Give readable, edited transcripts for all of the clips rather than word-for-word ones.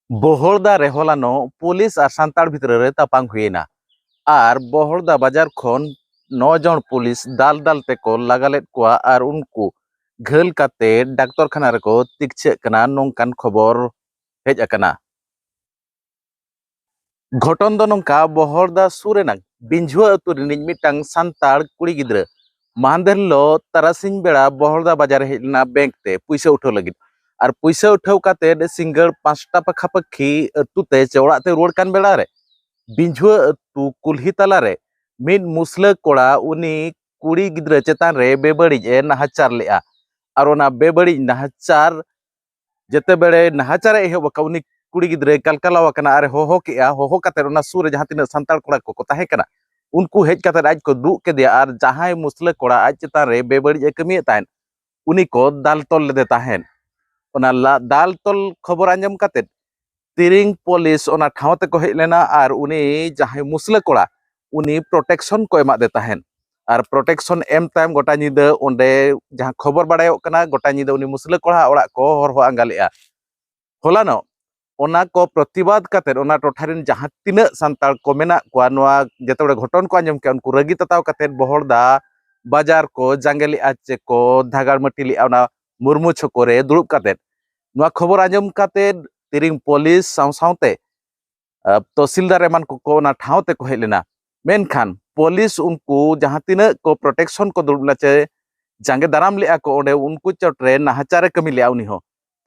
Boholda reholano police আর সান্তার ভিতরে তাপাং হুইনা আর বহরদা বাজার খন 9 জন পুলিশ দাল দাল তেको লাগালেত কোয়া আর উনকু ঘেল কাতে ডাক্তারখানা রেকো তিকছে কানা নংকান খবর হেজ আকানা ঘটন দ নংকা বহরদা সুরেনাং বিঞ্ঝুয়া আতু রিনিজ মিটাং সান্তার কুড়ি গিদ্রে মানদেরলো তারাসিং বেড়া বহরদা বাজার হেজনা ব্যাংক তে পয়সা উঠাও লাগিদ আর পয়সা উঠাও কাতে সিঙ্গার 5টা পাখাপাখি আতুতে চেওড়াতে রোড কান বেড়া রে বিঞ্ঝুয়া আতু কুলহি তালারে মিদ মুসলা কোড়া উনি কুড়ি গিদ্রে চেতাन रे बेबड़ी ए नाहाचार लेआ और ओना बेबड़ी नाहाचार जेते बेड़े नाहाचार एहब का उनी कुड़ी गिद्रे कलकलावा कना अरे होहो केआ होहो काते ओना सुर जहां तिना संताल कोड़ा को ताहे कना उनको हेज काते आज को दु के दिया और जहां मुसला कोड़ा आज चेतान रे बेबड़ी ए कमी ताहन उनी को दाल तोल लेदे ताहन ओना दाल तोल खबर आंजम काते तिरिंग पुलिस ओना ठाव ते को हेज लेना और उनी जहां मुसला कोड़ा उनी प्रोटेक्शन को एमा दे ताहन और प्रोटेक्शन एम टाइम गोटा निदा ओंडे जहां खबर बाड़ायो कना गोटा निदा उनी मुसला कोड़ा ओड़ा को हरहो आंगालेआ होलानो ओना को प्रतिवाद काते ओना टोठारिन जहां तिना संताल को मेना को नोआ जेतबे घटन को आंजम के उनको रगी तताव काते बहरदा बाजार को जांगेली आचे को धागार मटिली ओना मुर्मू छकोरे दुरुब काते नोआ खबर आंजम काते तिरिंग पुलिस सावसावते तहसीलदार एमान को ओना ठाव ते को हेलेना मेनखान पुलिस उनको जहां तिना को प्रोटेक्शन को दुरुब लाचे जांगे दाराम लिया को ओंडे उनको चोटरे नाहाचारे कमी लिया उनी हो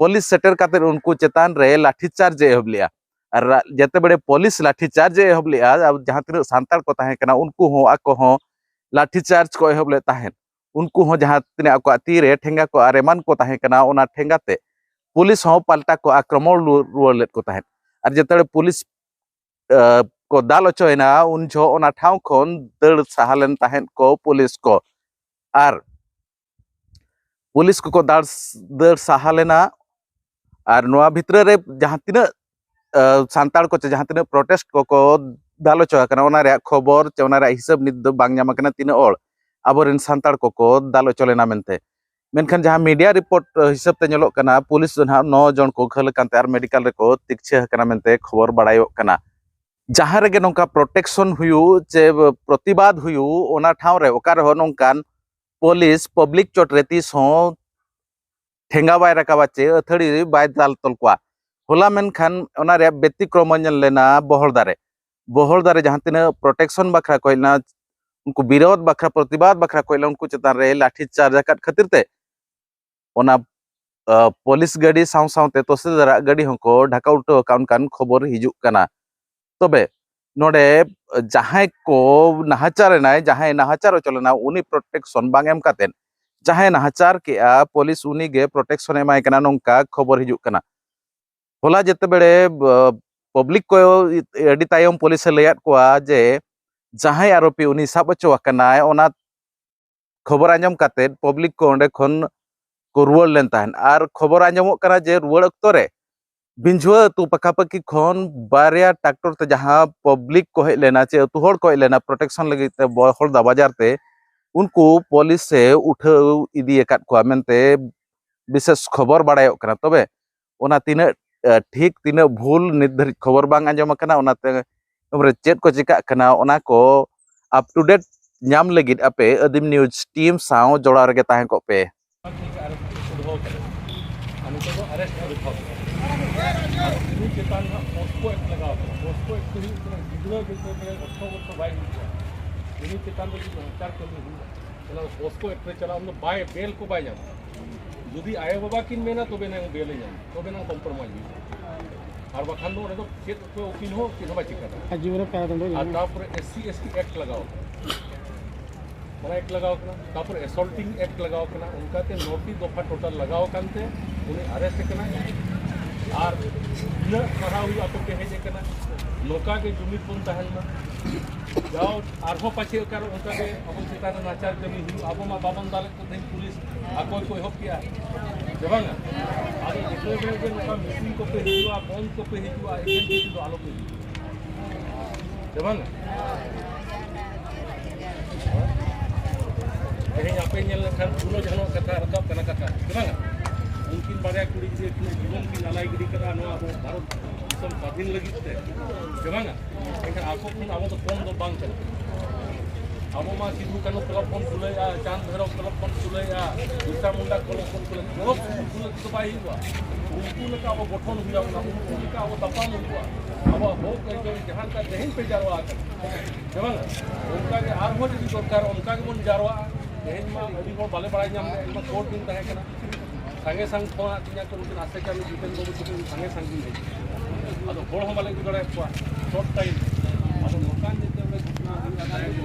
पुलिस सेटर काते उनको चेतान रे लाठीचार्ज एहब लिया और जेते बड़े पुलिस लाठीचार्ज एहब लिया जहां तिना सांताल को ताहे कना उनको हो आको हो लाठीचार्ज को एहब ले ताहे उनको हो जहां तिना को तीरे ठेंगा को आरेमान को ताहे कना ओना ठेंगाते पुलिस हो पाल्टा को आक्रमण रुआर लेत को ताहे और जेते पुलिस को दाल ओचोयना उन जो ओना ठाव खन दड़ साहालेन ताहेन को पुलिस को और पुलिस को दड़ साहालेना और नोआ भितर रे जहां तिना सांताल को जहां तिना प्रोटेस्ट को दाल ओचो कना ओना रे खबर चे ओना रे हिसाब नित दो बांग जामा कना तिना ओल आबोरेन सांताल को दाल ओचो लेना मेनते मेनखान जहां मीडिया रिपोर्ट हिसाब ते ñeloक कना पुलिस जो 9 जन को घल कांते और मेडिकल रे को तिकछे कना मेनते खबर बाड़ायो कना जहां रे नोंका प्रोटेक्शन हुयु चे प्रतिवाद हुयु ओना ठाव रे ओकार हो नोंकान पुलिस पब्लिक चोटरेती सो ठेंगा बाय रकाबाचे अथड़ी बाय दाल तल को होला मेनखान ओना रे व्यतिक्रम लेना बहरदारे जहां तिना प्रोटेक्शन बखरा कोइना उनको विरोध बखरा प्रतिवाद बखरा कोइला उनको चेतान रे लाठी चार्ज काट खातिरते ओना पुलिस गाड़ी साव सावते तहसीलदार गाड़ी हको ढाका उल्टो काउन खबर हिजुक कना तबे नोडे जहां को नाहाचार नाय जहां नाहाचार चलना उनी प्रोटेक्शन बांग एम कातेन जहां नाहाचार के पुलिस उनी गे प्रोटेक्शन एमाय कना नोंका खबर हिजुक कना होला जेते बेड़े पब्लिक को एडी तायम पुलिस लयात को जे जहां आरोपी उनी साब ओचो कनाय ओना खबर आंजम काते पब्लिक को ओंडे खन को रुआर लेन ताहन और खबर आंजमोक कना जे रुआर अक्तो रे बिंझुआ तू पकापकी खन बारिया ट्रैक्टर ते जहां पब्लिक को हेज लेना चे तू हर को हेज लेना प्रोटेक्शन लगी ते बहरदा बाजार ते उनको पुलिस से उठाव इदी एकात को मेनते विशेष खबर बाड़ायो कना तबे ओना तिना ठीक तिना भूल निर्धारित खबर बांग आंजम कना ओनाते हमरे चेत को चिका कना ओना को अप टू डेट नाम लगिद आपे अदिम न्यूज टीम साव जोड़ा रगे ताहे को पे जुदी आए बाबा किन मेना तो बेना बेले जाम तो बेना कॉम्प्रोमाइज और बखान दो रेदो खेत को उकिन हो कि हवा चिका जीवन पे तापर एससी एसटी एक्ट लगाओ माने एक्ट लगाओ कना तापर असॉल्टिंग एक्ट लगाओ कना उनका ते नोटिस दफा टोटल लगाओ कानते उनी अरेस्ट कना और न पढ़ा हुई आपको के हेजे कना लोका के जुमित बन तहन ना जाओ आरहो पाछे कर उनका के अब चिता नाचार कमी हुई अब मा बाबन दाले को नहीं पुलिस आको कोई हो किया जबांगा आगे एकले बेले के लोका मिसिंग को पे हिजुआ बंद को पे हिजुआ एजेंट के तो आलो पे जबांगा कहीं आपे नेल खान उनो जनो कथा रकब कना कथा जबांगा उनकिन बारे कुड़ी जे जीवन की नालाई गिरी करा नो अब भारत दिसम स्वाधीन लगी से बांगा एखान आको खुन अब कम दो बांग चला अब मा सिद्धू कानू क्लब फोन खुले चांद भैरव क्लब फोन खुले बिरसा मुंडा क्लब फोन खुले क्लब खुले तो बाई हुआ उनको लेकर अब गठन हुआ उनको लेकर अब तपाम हुआ अब हो जहाँ का जहन पे जारवा कर बांगा उनका के आर हो जी सरकार उनका के मन जारवा जहन मा अभी को बाले बड़ा नाम एक कोर्ट दिन तहे कना संगे संग फोन आतिया को उनके आसे चालू जितेन बाबू को संगे संग दिन अब होड़ हम बाले को शॉर्ट टाइम अब मकान देते हुए